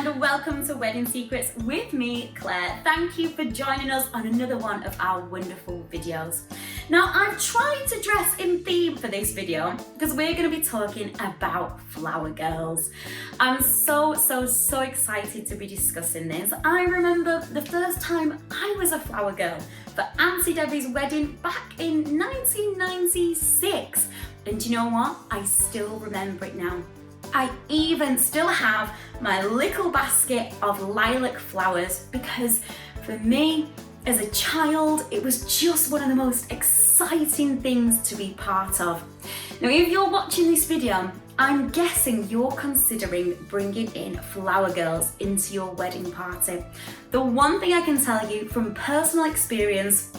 and welcome to Wedding Secrets with me, Claire. Thank you for joining us on another one of our wonderful videos. Now, I've tried to dress in theme for this video because we're going to be talking about flower girls. I'm so excited to be discussing this. I remember the first time I was a flower girl for Auntie Debbie's wedding back in 1996. And you know what? I still remember it now. I even still have my little basket of lilac flowers because for me, as a child, it was just one of the most exciting things to be part of. Now, if you're watching this video, I'm guessing you're considering bringing in flower girls into your wedding party. The one thing I can tell you from personal experience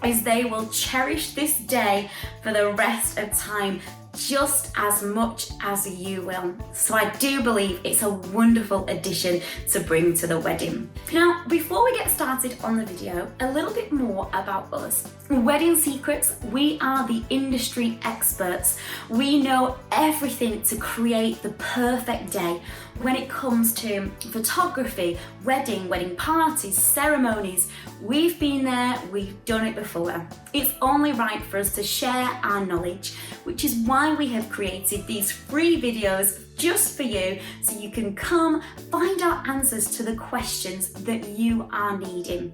is they will cherish this day for the rest of time just as much as you will. So I do believe it's a wonderful addition to bring to the wedding. Now, before we get started on the video, a little bit more about us. Wedding Secrets, we are the industry experts. We know everything to create the perfect day when it comes to photography, wedding parties, ceremonies. We've been there, we've done it before. It's only right for us to share our knowledge, which is why we have created these free videos just for you, so you can come find out answers to the questions that you are needing.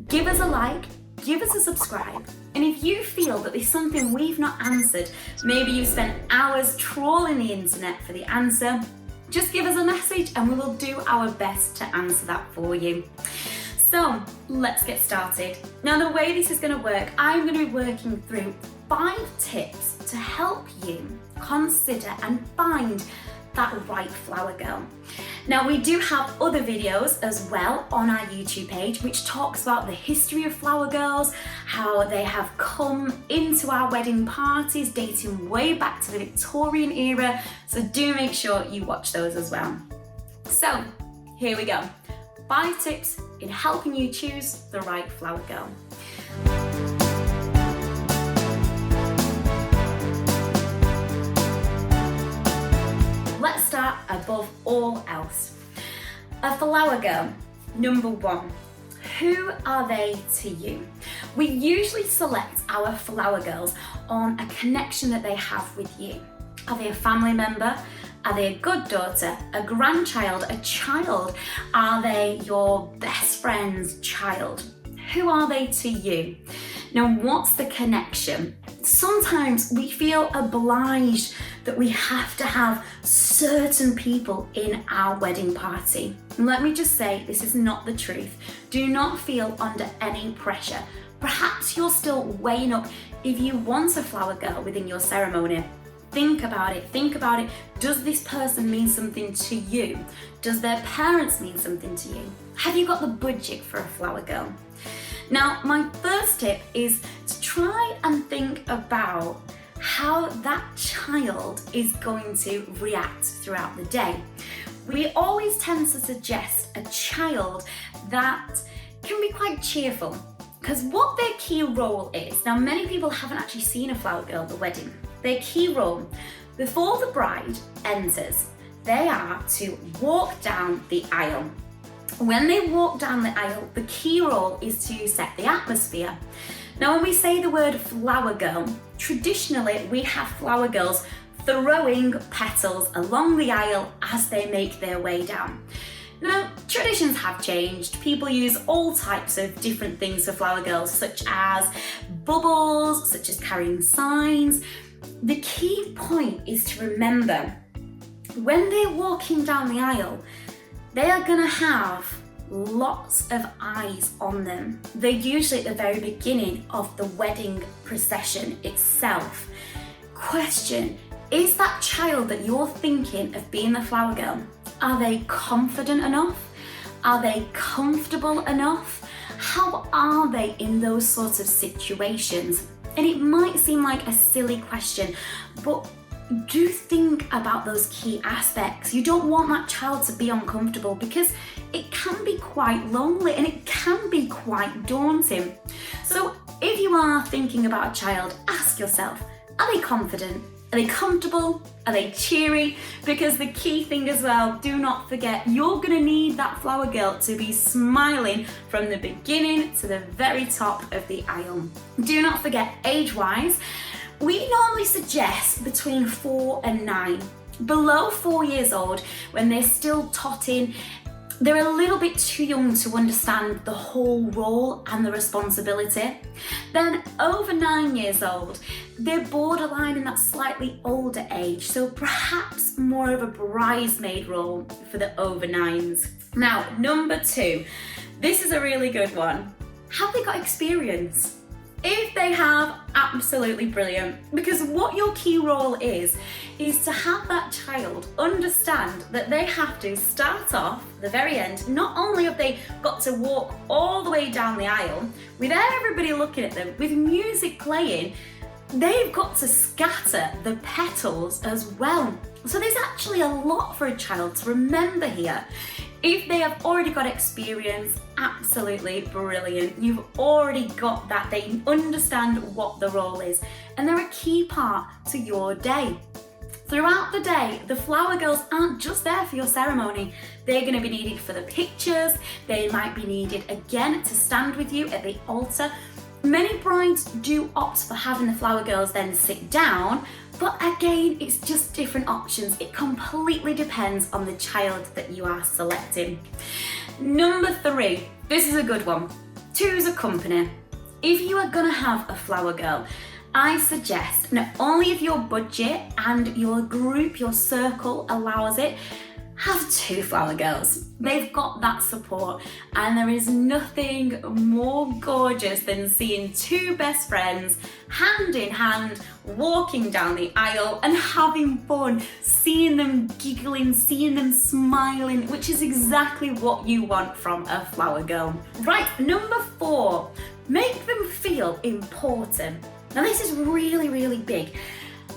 Give us a like, give us a subscribe, and if you feel that there's something we've not answered, maybe you spent hours trawling the internet for the answer, just give us a message and we will do our best to answer that for you. So let's get started. Now, the way this is going to work, I'm going to be working through 5 tips to help you consider and find that right flower girl. Now, we do have other videos as well on our YouTube page which talks about the history of flower girls, how they have come into our wedding parties dating way back to the Victorian era, so do make sure you watch those as well. So here we go. 5 tips in helping you choose the right flower girl. Let's start above all else. A flower girl, number 1. Who are they to you? We usually select our flower girls on a connection that they have with you. Are they a family member? Are they a goddaughter, a grandchild, a child? Are they your best friend's child? Who are they to you? Now, what's the connection? Sometimes we feel obliged that we have to have certain people in our wedding party. Let me just say, this is not the truth. Do not feel under any pressure. Perhaps you're still weighing up if you want a flower girl within your ceremony. Think about it. Does this person mean something to you? Does their parents mean something to you? Have you got the budget for a flower girl? Now, my first tip is to try and think about how that child is going to react throughout the day. We always tend to suggest a child that can be quite cheerful, because what their key role is, now many people haven't actually seen a flower girl at the wedding. Their key role, before the bride enters, they are to walk down the aisle. When they walk down the aisle, the key role is to set the atmosphere. Now, when we say the word flower girl, traditionally we have flower girls throwing petals along the aisle as they make their way down. Now, traditions have changed. People use all types of different things for flower girls, such as bubbles, such as carrying signs. The key point is to remember, when they're walking down the aisle, they are going to have lots of eyes on them. They're usually at the very beginning of the wedding procession itself. Question, is that child that you're thinking of being the flower girl, are they confident enough? Are they comfortable enough? How are they in those sorts of situations? And it might seem like a silly question, but do think about those key aspects. You don't want that child to be uncomfortable because it can be quite lonely and it can be quite daunting. So if you are thinking about a child, ask yourself, are they confident? Are they comfortable? Are they cheery? Because the key thing as well, do not forget, you're gonna need that flower girl to be smiling from the beginning to the very top of the aisle. Do not forget, age-wise, we normally suggest between 4 and 9. Below 4 years old, when they're still totting, they're a little bit too young to understand the whole role and the responsibility. Then over 9 years old, they're borderline in that slightly older age, so perhaps more of a bridesmaid role for the over 9s. Now, number 2, this is a really good one. Have they got experience? If they have, absolutely brilliant, because what your key role is to have that child understand that they have to start off the very end. Not only have they got to walk all the way down the aisle with everybody looking at them, with music playing, they've got to scatter the petals as well. So there's actually a lot for a child to remember here. If they have already got experience, absolutely brilliant. You've already got that. They understand what the role is, and they're a key part to your day. Throughout the day, the flower girls aren't just there for your ceremony. They're going to be needed for the pictures. They might be needed again to stand with you at the altar. Many brides do opt for having the flower girls then sit down, but again, it's just different options. It completely depends on the child that you are selecting. Number 3, this is a good one. Choose a company. If you are gonna have a flower girl, I suggest, not only if your budget and your group, your circle allows it, have 2 flower girls. They've got that support, and there is nothing more gorgeous than seeing 2 best friends hand in hand walking down the aisle and having fun, seeing them giggling, seeing them smiling, which is exactly what you want from a flower girl. Right, number 4, make them feel important. Now this is really, really big.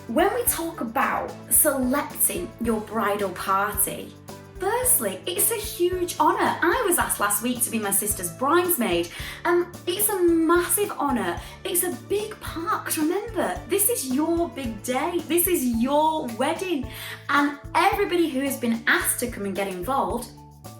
When we talk about selecting your bridal party, firstly, it's a huge honour. I was asked last week to be my sister's bridesmaid, and it's a massive honour. It's a big part, because remember, this is your big day. This is your wedding, and everybody who has been asked to come and get involved,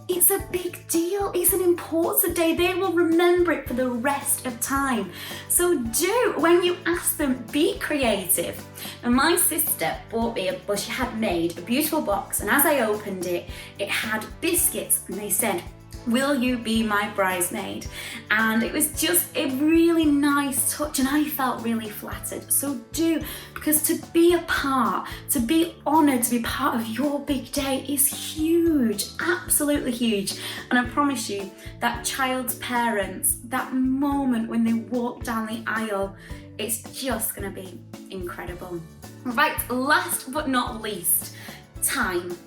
it's a big deal. It's an important day. They will remember it for the rest of time. So do, when you ask them, be creative. And my sister bought me she had made a beautiful box, and as I opened it, it had biscuits, and they said, "Will you be my bridesmaid?" And it was just a really nice touch, and I felt really flattered. So do, because to be a part, to be honoured to be part of your big day is huge, absolutely huge. And I promise you, that child's parents, that moment when they walk down the aisle, it's just going to be incredible. Right, last but not least, time.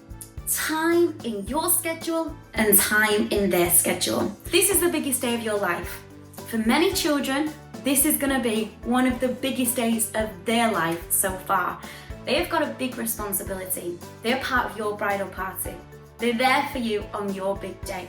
Time in your schedule and time in their schedule. This is the biggest day of your life. For many children, this is going to be one of the biggest days of their life so far. They have got a big responsibility. They're part of your bridal party. They're there for you on your big day.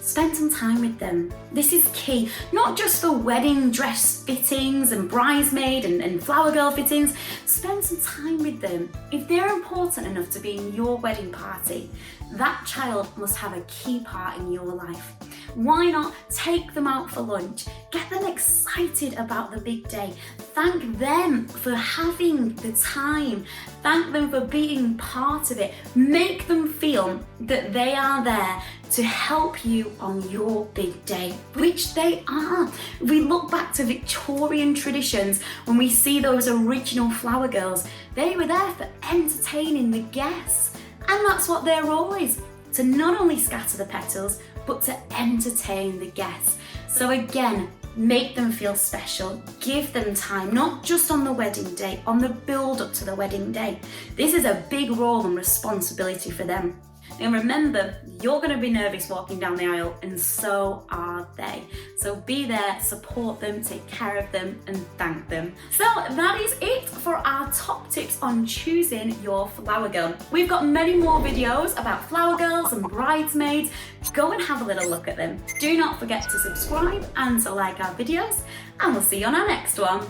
Spend some time with them. This is key, not just for wedding dress fittings and bridesmaid and flower girl fittings. Spend some time with them. If they're important enough to be in your wedding party, that child must have a key part in your life. Why not take them out for lunch? Get them excited about the big day. Thank them for having the time. Thank them for being part of it. Make them feel that they are there to help you on your big day, which they are. We look back to Victorian traditions when we see those original flower girls. They were there for entertaining the guests, and that's what their role is, to not only scatter the petals, but to entertain the guests. So again, make them feel special, give them time, not just on the wedding day, on the build up to the wedding day. This is a big role and responsibility for them. And remember, you're going to be nervous walking down the aisle, and so are they. So be there, support them, take care of them, and thank them. So that is it for our top tips on choosing your flower girl. We've got many more videos about flower girls and bridesmaids. Go and have a little look at them. Do not forget to subscribe and to like our videos, and we'll see you on our next one.